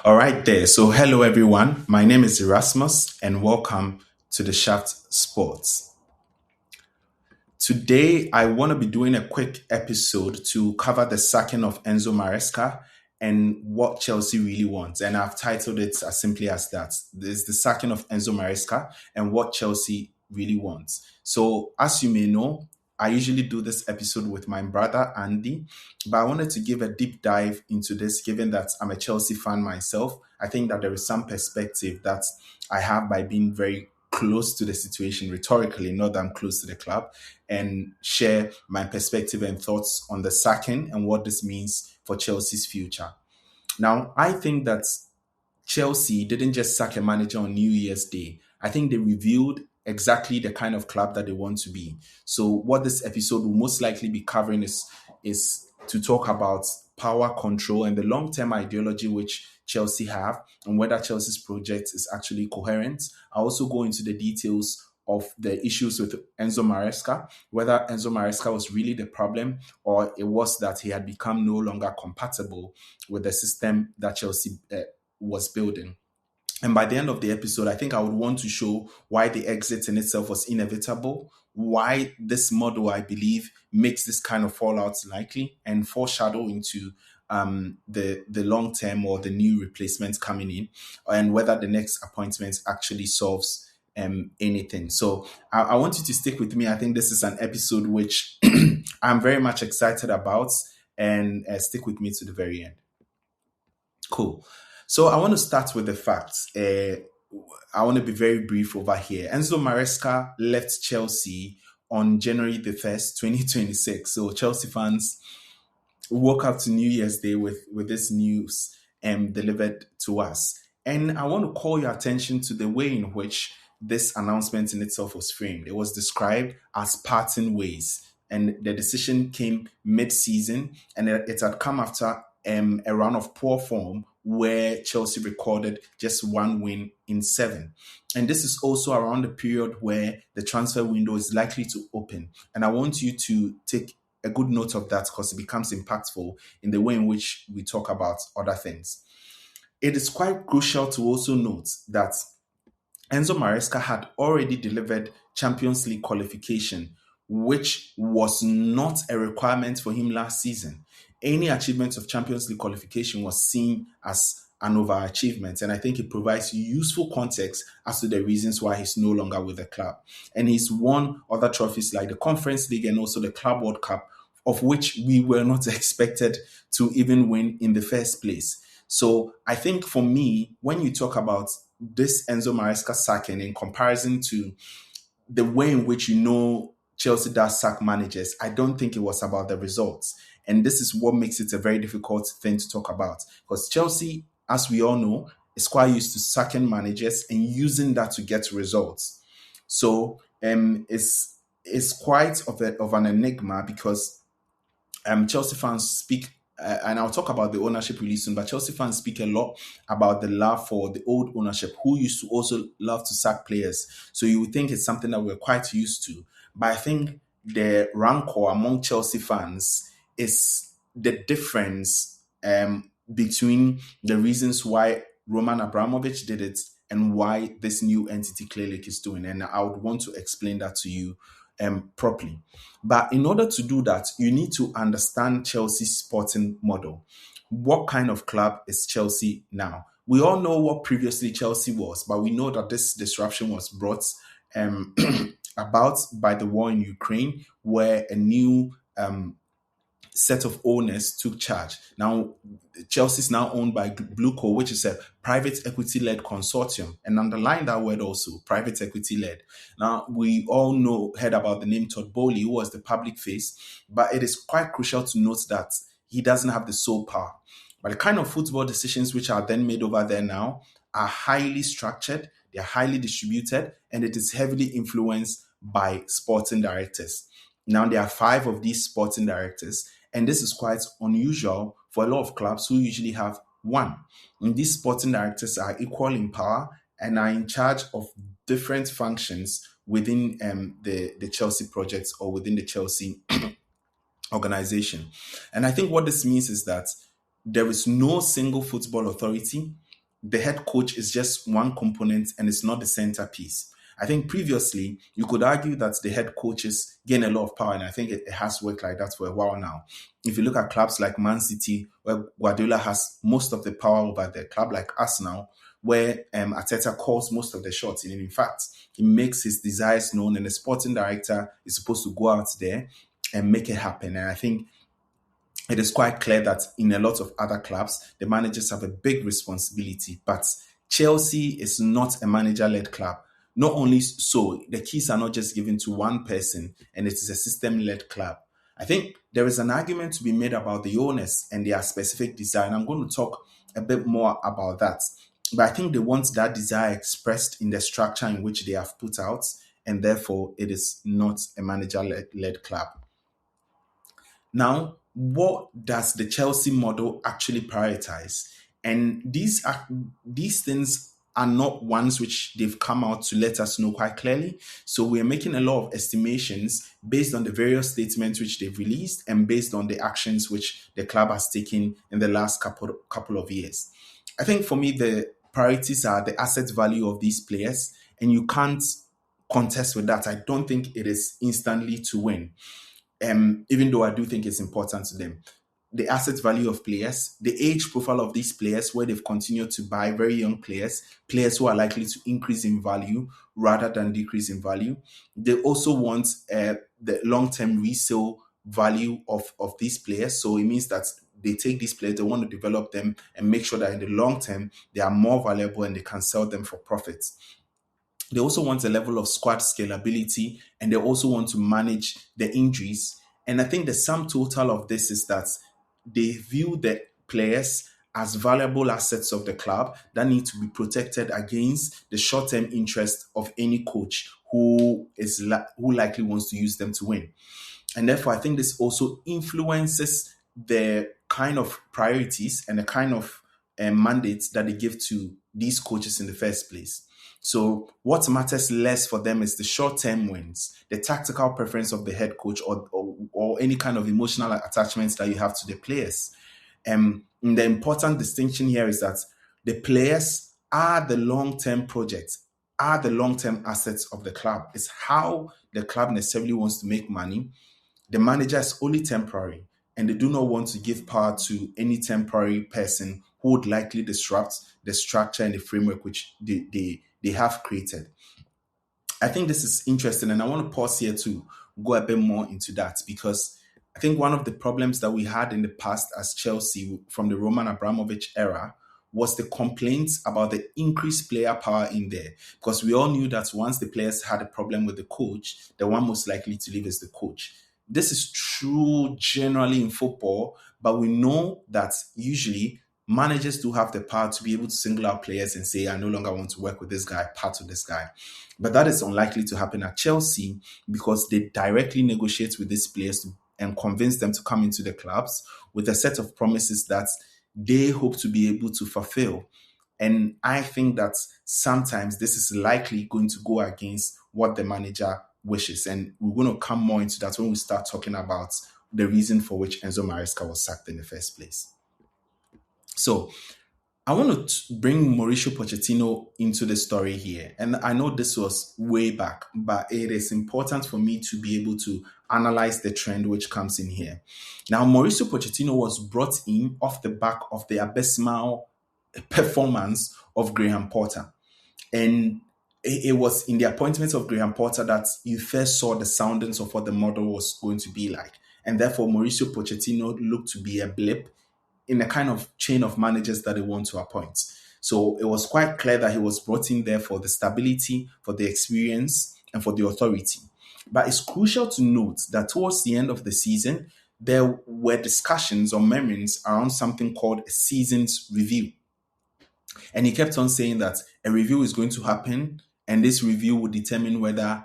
All right, there. So, hello everyone. My name is Erasmus, and welcome to the Shaft Sports. Today, I want to be doing a quick episode to cover the sacking of Enzo Maresca and what Chelsea really wants. And I've titled it as simply as that. There's the sacking of Enzo Maresca and what Chelsea really wants. So, as you may know, I usually do this episode with my brother Andy, but I wanted to give a deep dive into this, given that I'm a Chelsea fan myself. I think that there is some perspective that I have by being very close to the situation rhetorically, not that I'm close to the club, and share my perspective and thoughts on the sacking and what this means for Chelsea's future. Now, I think that Chelsea didn't just sack a manager on New Year's Day. I think they revealed exactly the kind of club that they want to be. So what this episode will most likely be covering is to talk about power control and the long-term ideology which Chelsea have and whether Chelsea's project is actually coherent. I also go into the details of the issues with Enzo Maresca, whether Enzo Maresca was really the problem or it was that he had become no longer compatible with the system that Chelsea was building. And by the end of the episode, I think I would want to show why the exit in itself was inevitable, why this model, I believe, makes this kind of fallout likely, and foreshadow into the long term or the new replacements coming in, and whether the next appointment actually solves anything. So I want you to stick with me. I think this is an episode which I'm very much excited about, and stick with me to the very end. Cool. So I want to start with the facts. I want to be very brief over here. Enzo Maresca left Chelsea on January the 1st, 2026. So Chelsea fans woke up to New Year's Day with this news delivered to us. And I want to call your attention to the way in which this announcement in itself was framed. It was described as parting ways. And the decision came mid-season, and it had come after a run of poor form where Chelsea recorded just one win in 7. And this is also around the period where the transfer window is likely to open. And I want you to take a good note of that because it becomes impactful in the way in which we talk about other things. It is quite crucial to also note that Enzo Maresca had already delivered Champions League qualification, which was not a requirement for him last season. Any achievement of Champions League qualification was seen as an overachievement, and I think it provides useful context as to the reasons why he's no longer with the club. And he's won other trophies like the Conference League and also the Club World Cup, of which we were not expected to even win in the first place. So I think for me, when you talk about this Enzo Maresca sacking in comparison to the way in which Chelsea does sack managers, I don't think it was about the results. And this is what makes it a very difficult thing to talk about. Because Chelsea, as we all know, is quite used to sacking managers and using that to get results. So it's quite of an enigma because Chelsea fans speak, and I'll talk about the ownership really soon, but Chelsea fans speak a lot about the love for the old ownership who used to also love to sack players. So you would think it's something that we're quite used to. But I think the rancor among Chelsea fans is the difference between the reasons why Roman Abramovich did it and why this new entity Clearlake is doing. And I would want to explain that to you properly. But in order to do that, you need to understand Chelsea's sporting model. What kind of club is Chelsea now? We all know what previously Chelsea was, but we know that this disruption was brought about by the war in Ukraine, where a new set of owners took charge. Now, Chelsea is now owned by Blueco, which is a private equity-led consortium. And underline that word also, private equity-led. Now, we all heard about the name Toddboehly, who was the public face, but it is quite crucial to note that he doesn't have the sole power. But the kind of football decisions which are then made over there now are highly structured, they're highly distributed, and it is heavily influenced by sporting directors. Now, there are 5 of these sporting directors, and this is quite unusual for a lot of clubs who usually have 1. And these sporting directors are equal in power and are in charge of different functions within the Chelsea project or within the Chelsea organization. And I think what this means is that there is no single football authority. the head coach is just one component and it's not the centerpiece. I think previously you could argue that the head coaches gain a lot of power, and I think it has worked like that for a while now. If you look at clubs like Man City, where Guardiola has most of the power over the club, like Arsenal, where Arteta calls most of the shots. And in fact, he makes his desires known, and the sporting director is supposed to go out there and make it happen. And I think it is quite clear that in a lot of other clubs, the managers have a big responsibility. But Chelsea is not a manager-led club. Not only so, the keys are not just given to one person, and it is a system-led club. I think there is an argument to be made about the owners and their specific desire, and I'm going to talk a bit more about that. But I think they want that desire expressed in the structure in which they have put out, and therefore it is not a manager-led club. Now, what does the Chelsea model actually prioritize? And these things are not ones which they've come out to let us know quite clearly. So we're making a lot of estimations based on the various statements which they've released and based on the actions which the club has taken in the last couple of years. I think for me, the priorities are the asset value of these players, and you can't contest with that. I don't think it is instantly to win. Even though I do think it's important to them. The asset value of players, the age profile of these players, where they've continued to buy very young players who are likely to increase in value rather than decrease in value. They also want the long-term resale value of these players. So it means that they take these players, they want to develop them and make sure that in the long term, they are more valuable and they can sell them for profits. They also want a level of squad scalability, and they also want to manage the injuries. And I think the sum total of this is that they view the players as valuable assets of the club that need to be protected against the short-term interest of any coach who likely wants to use them to win. And therefore, I think this also influences the kind of priorities and the kind of mandates that they give to these coaches in the first place. So what matters less for them is the short-term wins, the tactical preference of the head coach, or any kind of emotional attachments that you have to the players. And the important distinction here is that the players are the long-term projects, are the long-term assets of the club. It's how the club necessarily wants to make money. The manager is only temporary, and they do not want to give power to any temporary person who would likely disrupt the structure and the framework which they have created. I think this is interesting, and I want to pause here to go a bit more into that, because I think one of the problems that we had in the past as Chelsea from the Roman Abramovich era was the complaints about the increased player power in there, because we all knew that once the players had a problem with the coach, the one most likely to leave is the coach. This is true generally in football, but we know that usually managers do have the power to be able to single out players and say, I no longer want to work with this guy, part with this guy. But that is unlikely to happen at Chelsea, because they directly negotiate with these players and convince them to come into the clubs with a set of promises that they hope to be able to fulfill. And I think that sometimes this is likely going to go against what the manager wishes. And we're going to come more into that when we start talking about the reason for which Enzo Maresca was sacked in the first place. So I want to bring Mauricio Pochettino into the story here. And I know this was way back, but it is important for me to be able to analyze the trend which comes in here. Now, Mauricio Pochettino was brought in off the back of the abysmal performance of Graham Potter. And it was in the appointment of Graham Potter that you first saw the soundings of what the model was going to be like. And therefore, Mauricio Pochettino looked to be a blip in a kind of chain of managers that they want to appoint. So it was quite clear that he was brought in there for the stability, for the experience, and for the authority. But it's crucial to note that towards the end of the season, there were discussions or memories around something called a season's review. And he kept on saying that a review is going to happen, and this review will determine whether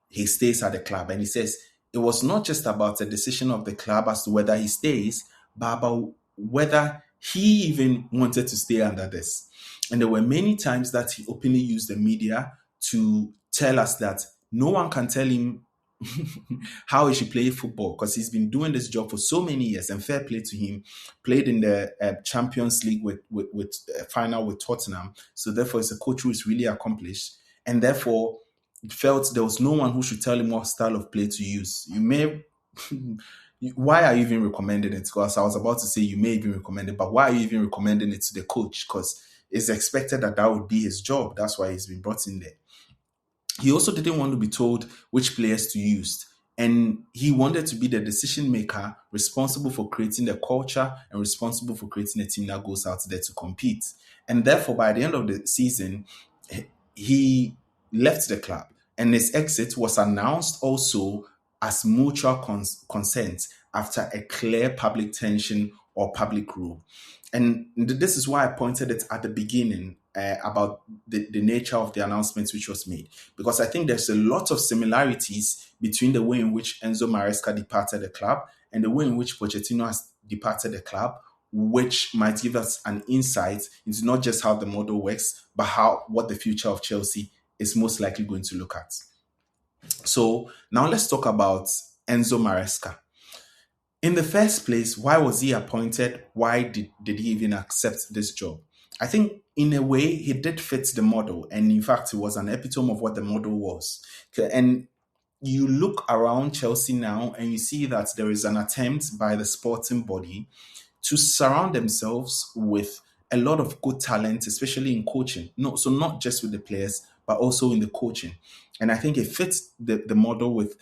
he stays at the club. And he says it was not just about a decision of the club as to whether he stays, but about whether he even wanted to stay under this. And there were many times that he openly used the media to tell us that no one can tell him how he should play football, because he's been doing this job for so many years, and fair play to him. Played in the Champions League with final with Tottenham, so therefore he's a coach who is really accomplished, and therefore felt there was no one who should tell him what style of play to use. You may why are you even recommending it? Because I was about to say you may even recommend it, but why are you even recommending it to the coach? Because it's expected that that would be his job. That's why he's been brought in there. He also didn't want to be told which players to use. And he wanted to be the decision maker responsible for creating the culture and responsible for creating a team that goes out there to compete. And therefore, by the end of the season, he left the club. And his exit was announced also as mutual consent after a clear public tension or public rule. And this is why I pointed it at the beginning about the nature of the announcement which was made. Because I think there's a lot of similarities between the way in which Enzo Maresca departed the club and the way in which Pochettino has departed the club, which might give us an insight into not just how the model works, but what the future of Chelsea is most likely going to look at. So now let's talk about Enzo Maresca. In the first place, why was he appointed? Why did he even accept this job? I think in a way he did fit the model, and in fact it was an epitome of what the model was. And you look around Chelsea now and you see that there is an attempt by the sporting body to surround themselves with a lot of good talent, especially in coaching. No, so not just with the players, but also in the coaching. And I think it fits the model with,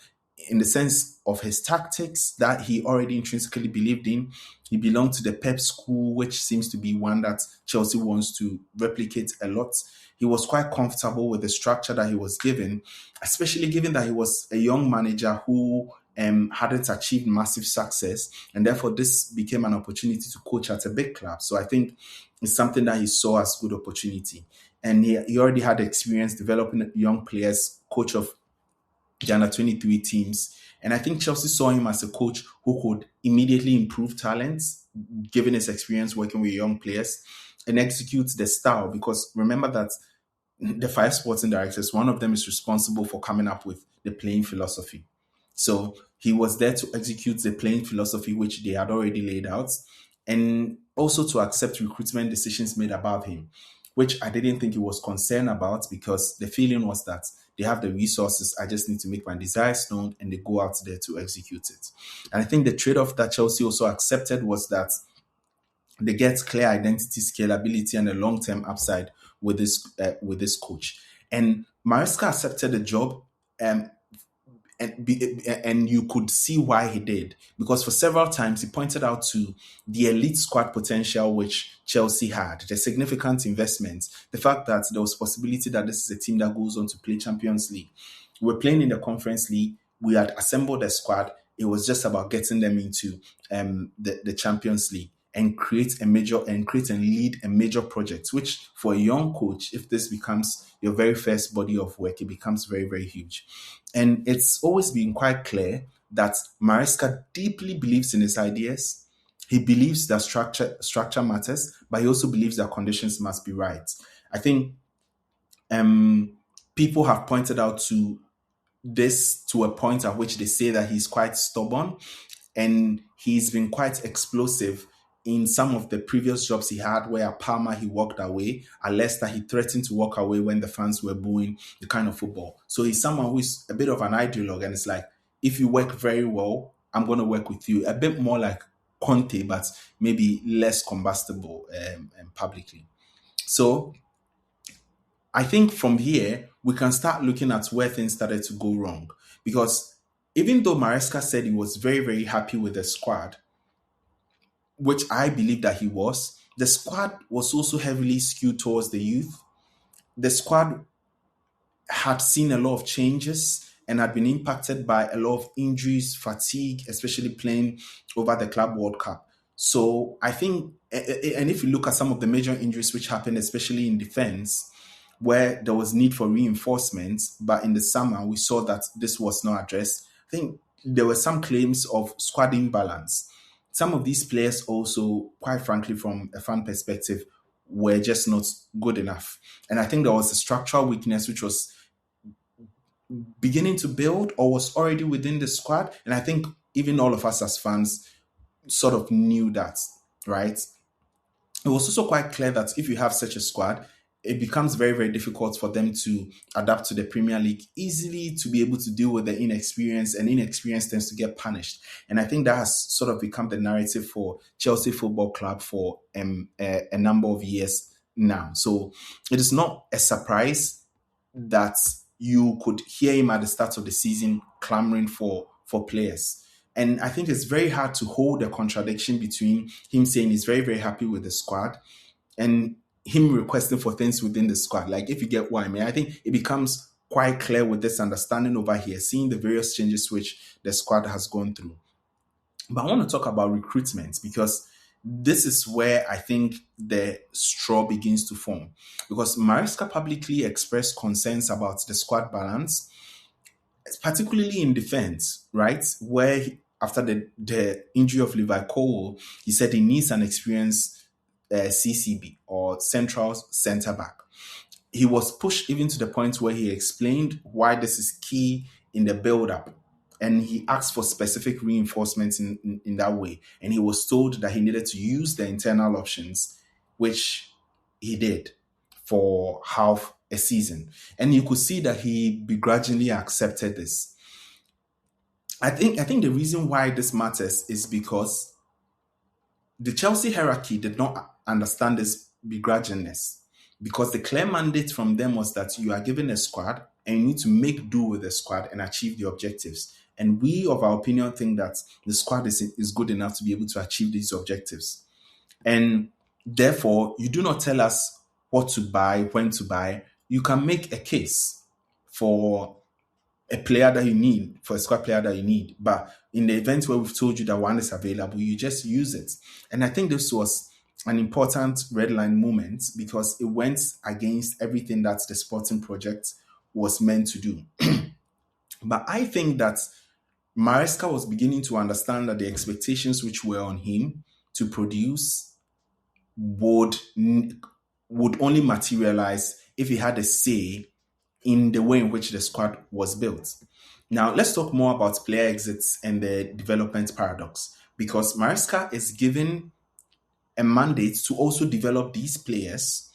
in the sense of his tactics that he already intrinsically believed in. He belonged to the Pep school, which seems to be one that Chelsea wants to replicate a lot. He was quite comfortable with the structure that he was given, especially given that he was a young manager who hadn't achieved massive success, and therefore this became an opportunity to coach at a big club. So I think it's something that he saw as good opportunity. And he already had experience developing young players, coach of the under 23 teams. And I think Chelsea saw him as a coach who could immediately improve talents, given his experience working with young players, and execute the style. Because remember that the 5 sporting directors, one of them is responsible for coming up with the playing philosophy. So he was there to execute the playing philosophy which they had already laid out, and also to accept recruitment decisions made above him, which I didn't think he was concerned about, because the feeling was that they have the resources, I just need to make my desires known, and they go out there to execute it. And I think the trade-off that Chelsea also accepted was that they get clear identity, scalability, and a long-term upside with this coach. And Maresca accepted the job, and you could see why he did, because for several times he pointed out to the elite squad potential which Chelsea had, the significant investments, the fact that there was possibility that this is a team that goes on to play Champions League. We're playing in the Conference League. We had assembled a squad. It was just about getting them into the Champions League and create and lead a major project, which for a young coach, if this becomes your very first body of work, it becomes very, very huge. And it's always been quite clear that Maresca deeply believes in his ideas. He believes that structure matters, but he also believes that conditions must be right. I think people have pointed out to this to a point at which they say that he's quite stubborn, and he's been quite explosive in some of the previous jobs he had, where at Parma he walked away, at Leicester he threatened to walk away when the fans were booing the kind of football. So he's someone who is a bit of an ideologue, and it's like, if you work very well, I'm going to work with you. A bit more like Conte, but maybe less combustible publicly. So I think from here, we can start looking at where things started to go wrong. Because even though Maresca said he was very, very happy with the squad, which I believe that he was, the squad was also heavily skewed towards the youth. The squad had seen a lot of changes and had been impacted by a lot of injuries, fatigue, especially playing over the Club World Cup. So I think, and if you look at some of the major injuries which happened, especially in defense, where there was need for reinforcements, but in the summer we saw that this was not addressed. I think there were some claims of squad imbalance. Some of these players also, quite frankly, from a fan perspective, were just not good enough. And I think there was a structural weakness beginning to build or was already within the squad. And I think even all of us as fans sort of knew that, right? It was also quite clear that if you have such a squad, it becomes very, very difficult for them to adapt to the Premier League easily, to be able to deal with the inexperience, and inexperience tends to get punished. And I think that has sort of become the narrative for Chelsea Football Club for a number of years now. So it is not a surprise that you could hear him at the start of the season clamoring for players. And I think it's very hard to hold a contradiction between him saying he's very, very happy with the squad and him requesting for things within the squad. Like, if you get what I mean, I think it becomes quite clear with this understanding over here, seeing the various changes which the squad has gone through. But I want to talk about recruitment because this is where I think the straw begins to form. Because Maresca publicly expressed concerns about the squad balance, particularly in defense, right? Where after the injury of Levi Cole, he said he needs an experienced CCB or central centre back. He was pushed even to the point where he explained why this is key in the build-up. And he asked for specific reinforcements in that way. And he was told that he needed to use the internal options, which he did for half a season. And you could see that he begrudgingly accepted this. I think the reason why this matters is because the Chelsea hierarchy did not understand this begrudgingness, because the clear mandate from them was that you are given a squad and you need to make do with the squad and achieve the objectives. And we, of our opinion, think that the squad is good enough to be able to achieve these objectives. And therefore, you do not tell us what to buy, when to buy. You can make a case for a player that you need, for a squad player that you need. But in the event where we've told you that one is available, you just use it. And I think this was an important red line moment because it went against everything that the sporting project was meant to do. But I think that Maresca was beginning to understand that the expectations which were on him to produce would only materialize if he had a say in the way in which the squad was built. Now, let's talk more about player exits and the development paradox, because Maresca is given a mandate to also develop these players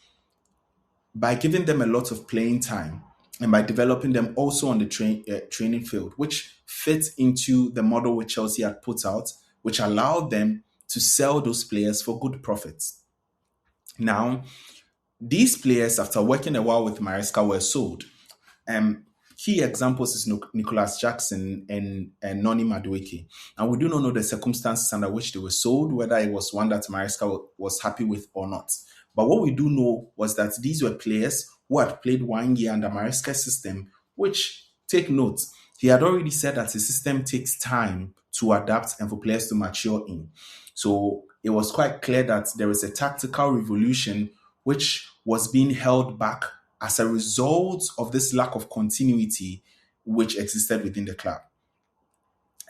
by giving them a lot of playing time and by developing them also on the training field, which fits into the model which Chelsea had put out, which allowed them to sell those players for good profits. Now, these players, after working a while with Maresca, were sold. Key examples is Nicholas Jackson and Noni Madueke. And we do not know the circumstances under which they were sold, whether it was one that Maresca was happy with or not. But what we do know was that these were players who had played 1 year under Maresca's system, which, take note, he had already said that the system takes time to adapt and for players to mature in. So it was quite clear that there is a tactical revolution which was being held back as a result of this lack of continuity which existed within the club.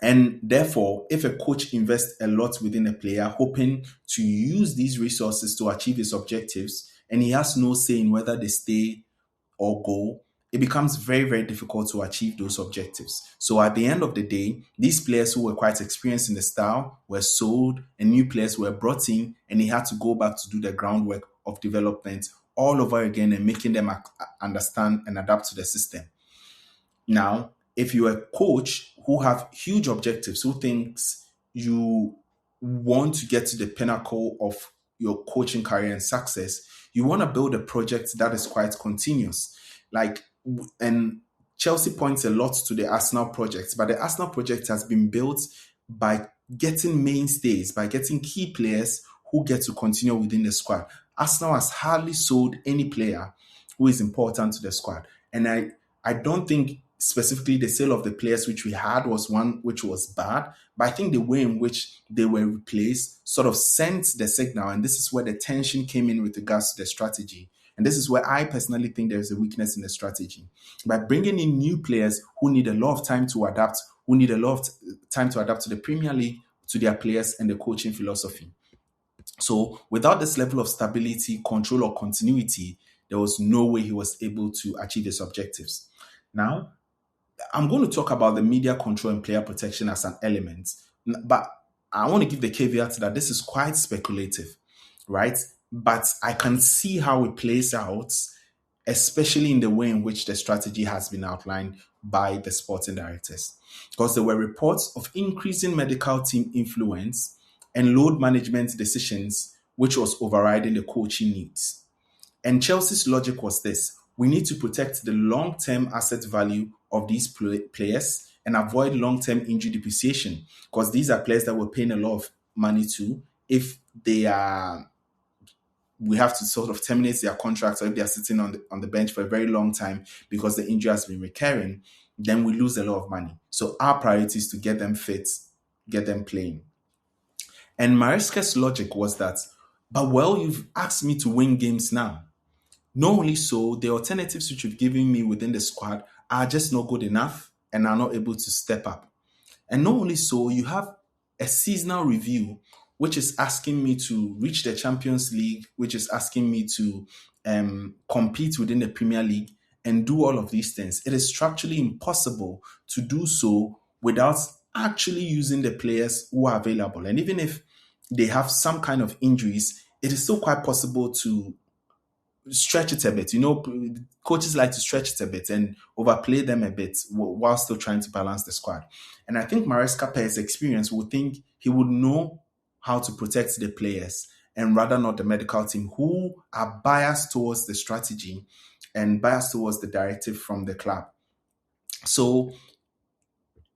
And therefore, if a coach invests a lot within a player, hoping to use these resources to achieve his objectives, and he has no say in whether they stay or go, it becomes very, very difficult to achieve those objectives. So at the end of the day, these players who were quite experienced in the style were sold and new players were brought in, and he had to go back to do the groundwork of development all over again and making them understand and adapt to the system. Now, if you're a coach who have huge objectives, who thinks you want to get to the pinnacle of your coaching career and success, you want to build a project that is quite continuous. And Chelsea points a lot to the Arsenal project, but the Arsenal project has been built by getting mainstays, by getting key players who get to continue within the squad. Arsenal has hardly sold any player who is important to the squad. And I don't think specifically the sale of the players which we had was one which was bad, but I think the way in which they were replaced sort of sent the signal, and this is where the tension came in with regards to the strategy. And this is where I personally think there is a weakness in the strategy. By bringing in new players who need a lot of time to adapt, who need a lot of time to adapt to the Premier League, to their players and the coaching philosophy. So without this level of stability, control, or continuity, there was no way he was able to achieve his objectives. Now, I'm going to talk about the media control and player protection as an element, but I want to give the caveat that this is quite speculative, right? But I can see how it plays out, especially in the way in which the strategy has been outlined by the sporting directors. Because there were reports of increasing medical team influence and load management decisions, which was overriding the coaching needs. And Chelsea's logic was this: we need to protect the long term asset value of these players and avoid long term injury depreciation, because these are players that we're paying a lot of money to. If they are, we have to sort of terminate their contracts, or if they are sitting on the bench for a very long time because the injury has been recurring, then we lose a lot of money. So our priority is to get them fit, get them playing. And Maresca's logic was that, but well, you've asked me to win games now. Not only so, the alternatives which you've given me within the squad are just not good enough and are not able to step up. And not only so, you have a seasonal review, which is asking me to reach the Champions League, which is asking me to compete within the Premier League and do all of these things. It is structurally impossible to do so without actually using the players who are available. And even if they have some kind of injuries, it is still quite possible to stretch it a bit. Coaches like to stretch it a bit and overplay them a bit while still trying to balance the squad. And I think Maresca, per his experience, would think he would know how to protect the players and rather not the medical team, who are biased towards the strategy and biased towards the directive from the club. So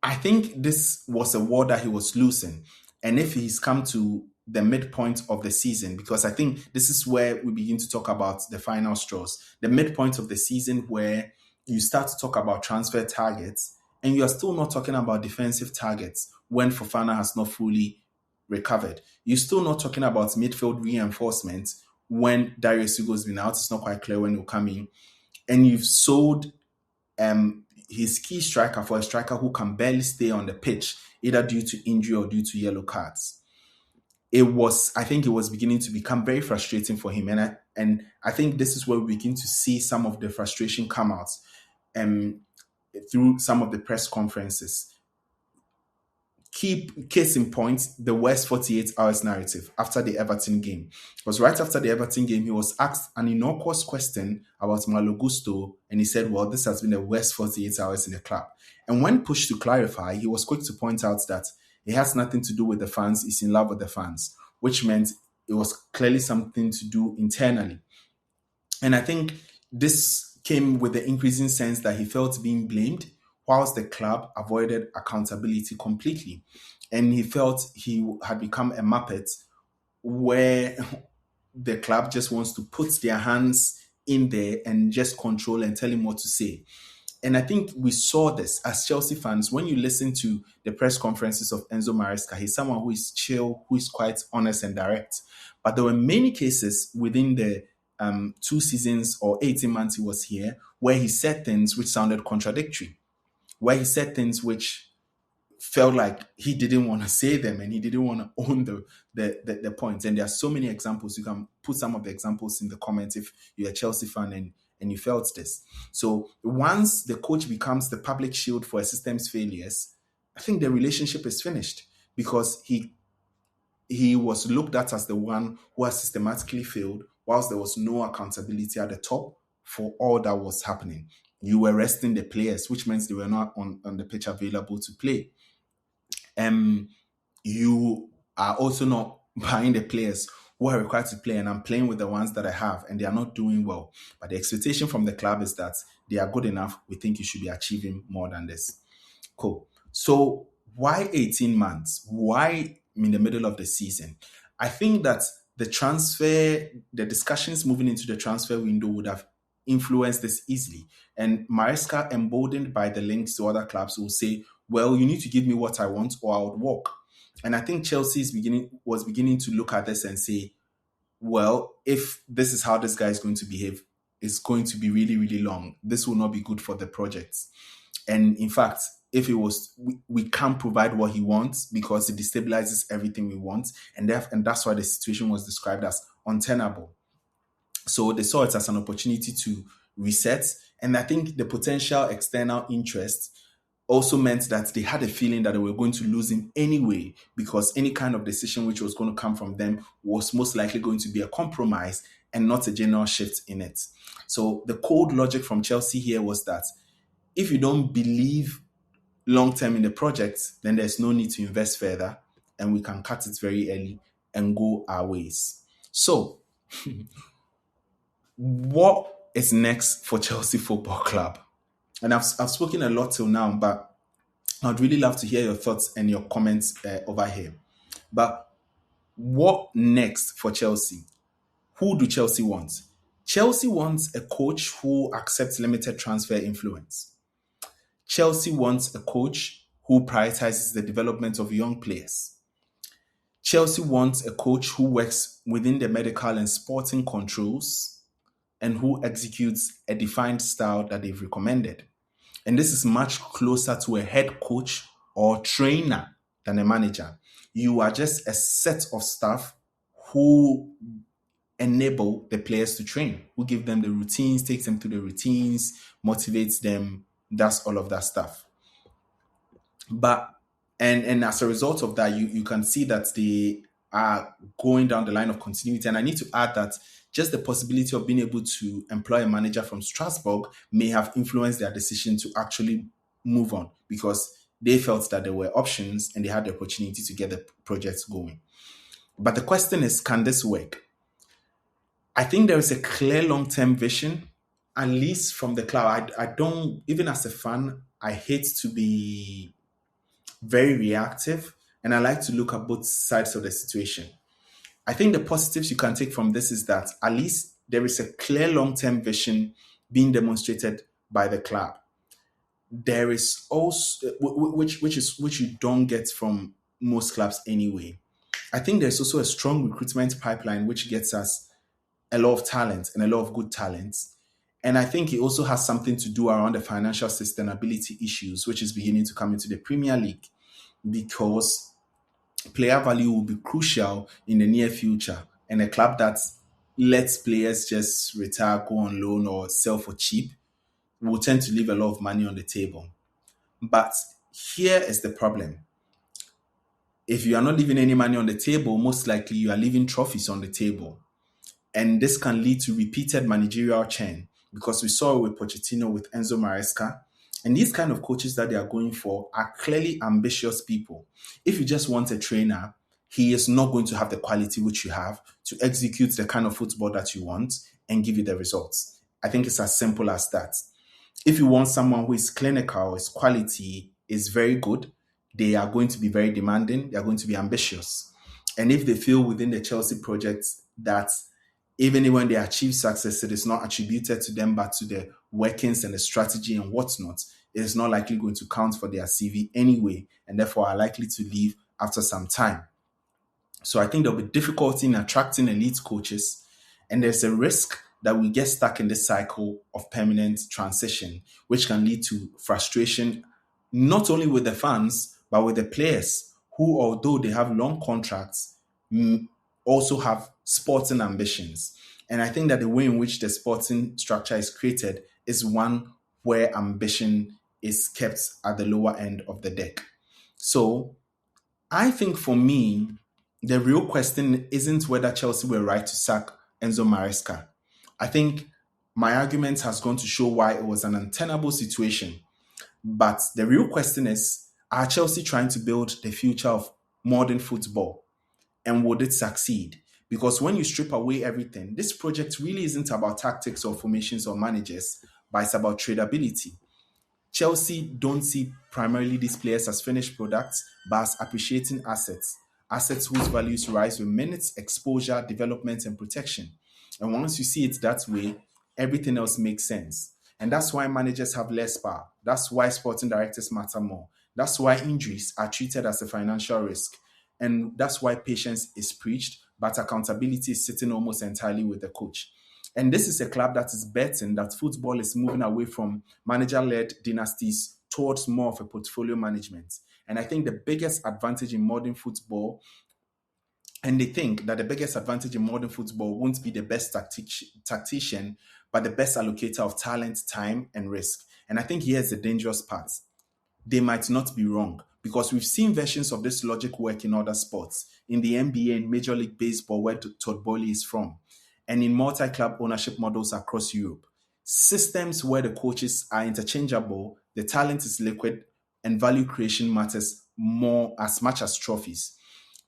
I think this was a war that he was losing. And if he's come to the midpoint of the season, because I think this is where we begin to talk about the final straws, the midpoint of the season where you start to talk about transfer targets and you are still not talking about defensive targets when Fofana has not fully recovered. You're still not talking about midfield reinforcements when Darius Hugo's been out. It's not quite clear when he'll come in. And you've sold his key striker for a striker who can barely stay on the pitch, either due to injury or due to yellow cards. I think it was beginning to become very frustrating for him. And I think this is where we begin to see some of the frustration come out through some of the press conferences. Case in point, the worst 48 hours narrative after the Everton game. Because right after the Everton game, he was asked an innocuous question about Malo Gusto, and he said, well, this has been the worst 48 hours in the club. And when pushed to clarify, he was quick to point out that it has nothing to do with the fans, he's in love with the fans, which meant it was clearly something to do internally. And I think this came with the increasing sense that he felt being blamed, whilst the club avoided accountability completely. And he felt he had become a muppet where the club just wants to put their hands in there and just control and tell him what to say. And I think we saw this as Chelsea fans. When you listen to the press conferences of Enzo Maresca, he's someone who is chill, who is quite honest and direct. But there were many cases within the 2 seasons or 18 months he was here where he said things which sounded contradictory, where he said things which felt like he didn't want to say them and he didn't want to own the points. And there are so many examples. You can put some of the examples in the comments if you're a Chelsea fan and you felt this. So once the coach becomes the public shield for a system's failures, I think the relationship is finished, because he was looked at as the one who has systematically failed, whilst there was no accountability at the top for all that was happening. You were resting the players, which means they were not on the pitch available to play. You are also not buying the players who are required to play, and I'm playing with the ones that I have and they are not doing well. But the expectation from the club is that they are good enough. We think you should be achieving more than this. Cool. So why 18 months? Why in the middle of the season? I think that the discussions moving into the transfer window would have influenced this easily. And Maresca, emboldened by the links to other clubs, will say, well, you need to give me what I want or I would walk. And I think Chelsea was beginning to look at this and say, well, if this is how this guy is going to behave, it's going to be really, really long. This will not be good for the project. And in fact, if it was, we can't provide what he wants because it destabilizes everything we want. And that's why the situation was described as untenable. So they saw it as an opportunity to reset. And I think the potential external interest also meant that they had a feeling that they were going to lose him anyway, because any kind of decision which was going to come from them was most likely going to be a compromise and not a general shift in it. So the cold logic from Chelsea here was that if you don't believe long term in the project, then there's no need to invest further and we can cut it very early and go our ways. So, what is next for Chelsea Football Club? And I've spoken a lot till now, but I'd really love to hear your thoughts and your comments over here. But what next for Chelsea? Who do Chelsea want? Chelsea wants a coach who accepts limited transfer influence. Chelsea wants a coach who prioritizes the development of young players. Chelsea wants a coach who works within the medical and sporting controls and who executes a defined style that they've recommended. And this is much closer to a head coach or trainer than a manager. You are just a set of staff who enable the players to train, who give them the routines, takes them through the routines, motivates them, does all of that stuff. But and as a result of that, you can see that they are going down the line of continuity. And I need to add that just the possibility of being able to employ a manager from Strasbourg may have influenced their decision to actually move on, because they felt that there were options and they had the opportunity to get the projects going. But the question is, can this work? I think there is a clear long-term vision, at least from the club. I don't, even as a fan, I hate to be very reactive, and I like to look at both sides of the situation. I think the positives you can take from this is that at least there is a clear long-term vision being demonstrated by the club. There is also, which you don't get from most clubs anyway. I think there's also a strong recruitment pipeline which gets us a lot of talent and a lot of good talents. And I think it also has something to do around the financial sustainability issues, which is beginning to come into the Premier League, because player value will be crucial in the near future. And a club that lets players just retire, go on loan, or sell for cheap will tend to leave a lot of money on the table. But here is the problem. If you are not leaving any money on the table, most likely you are leaving trophies on the table. And this can lead to repeated managerial churn, because we saw it with Pochettino, with Enzo Maresca. And these kind of coaches that they are going for are clearly ambitious people. If you just want a trainer, he is not going to have the quality which you have to execute the kind of football that you want and give you the results. I think it's as simple as that. If you want someone who is clinical, is quality, is very good, they are going to be very demanding, they are going to be ambitious. And if they feel within the Chelsea project that even when they achieve success, it is not attributed to them, but to the workings and the strategy and whatnot, it is not likely going to count for their CV anyway, and therefore are likely to leave after some time. So I think there'll be difficulty in attracting elite coaches, and there's a risk that we get stuck in this cycle of permanent transition, which can lead to frustration, not only with the fans, but with the players who, although they have long contracts, also have sporting ambitions. And I think that the way in which the sporting structure is created is one where ambition is kept at the lower end of the deck. So I think for me, the real question isn't whether Chelsea were right to sack Enzo Maresca. I think my argument has gone to show why it was an untenable situation. But the real question is, are Chelsea trying to build the future of modern football? And would it succeed? Because when you strip away everything, this project really isn't about tactics or formations or managers, but it's about tradability. Chelsea don't see primarily these players as finished products, but as appreciating assets. Assets whose values rise with minutes, exposure, development, and protection. And once you see it that way, everything else makes sense. And that's why managers have less power. That's why sporting directors matter more. That's why injuries are treated as a financial risk. And that's why patience is preached, but accountability is sitting almost entirely with the coach. And this is a club that is betting that football is moving away from manager-led dynasties towards more of a portfolio management. And I think the biggest advantage in modern football, and they think that the biggest advantage in modern football won't be the best tactician, but the best allocator of talent, time, and risk. And I think here's the dangerous part. they might not be wrong, because we've seen versions of this logic work in other sports, in the NBA and Major League Baseball, where toddboehly is from, and in multi-club ownership models across Europe. Systems where the coaches are interchangeable, the talent is liquid, and value creation matters more as much as trophies.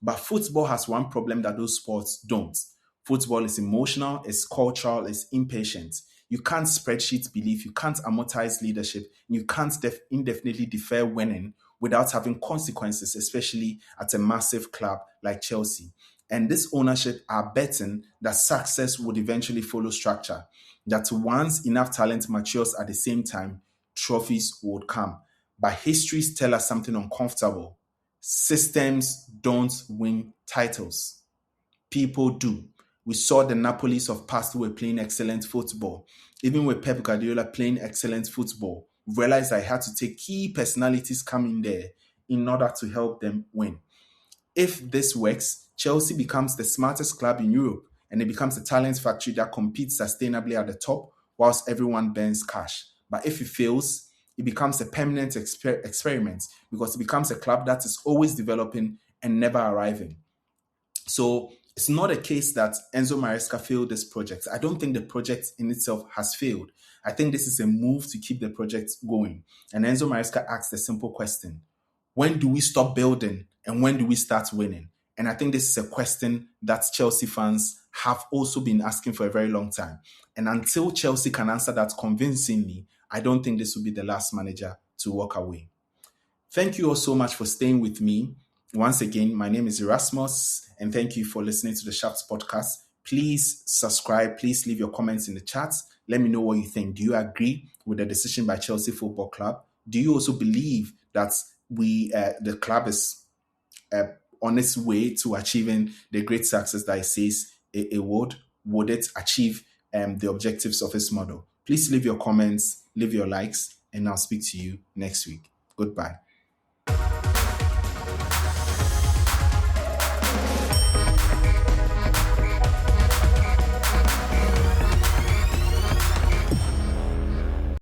But football has one problem that those sports don't. Football is emotional, it's cultural, it's impatient. You can't spreadsheet belief, you can't amortize leadership, you can't indefinitely defer winning without having consequences, especially at a massive club like Chelsea. And this ownership are betting that success would eventually follow structure, that once enough talent matures at the same time, trophies would come. But histories tell us something uncomfortable. Systems don't win titles. People do. We saw the Napolis of past who were playing excellent football. Even with Pep Guardiola playing excellent football, we realized I had to take key personalities coming there in order to help them win. If this works, Chelsea becomes the smartest club in Europe, and it becomes a talent factory that competes sustainably at the top whilst everyone burns cash. But if it fails, it becomes a permanent experiment, because it becomes a club that is always developing and never arriving. So it's not a case that Enzo Maresca failed this project. I don't think the project in itself has failed. I think this is a move to keep the project going. And Enzo Maresca asked a simple question: when do we stop building and when do we start winning? And I think this is a question that Chelsea fans have also been asking for a very long time. And until Chelsea can answer that convincingly, I don't think this will be the last manager to walk away. Thank you all so much for staying with me. Once again, my name is Erasmus, and thank you for listening to the Shafts podcast. Please subscribe. Please leave your comments in the chat. Let me know what you think. Do you agree with the decision by Chelsea Football Club? Do you also believe that the club is on its way to achieving the great success that it says it would? Would it achieve the objectives of its model? Please leave your comments, leave your likes, and I'll speak to you next week. Goodbye.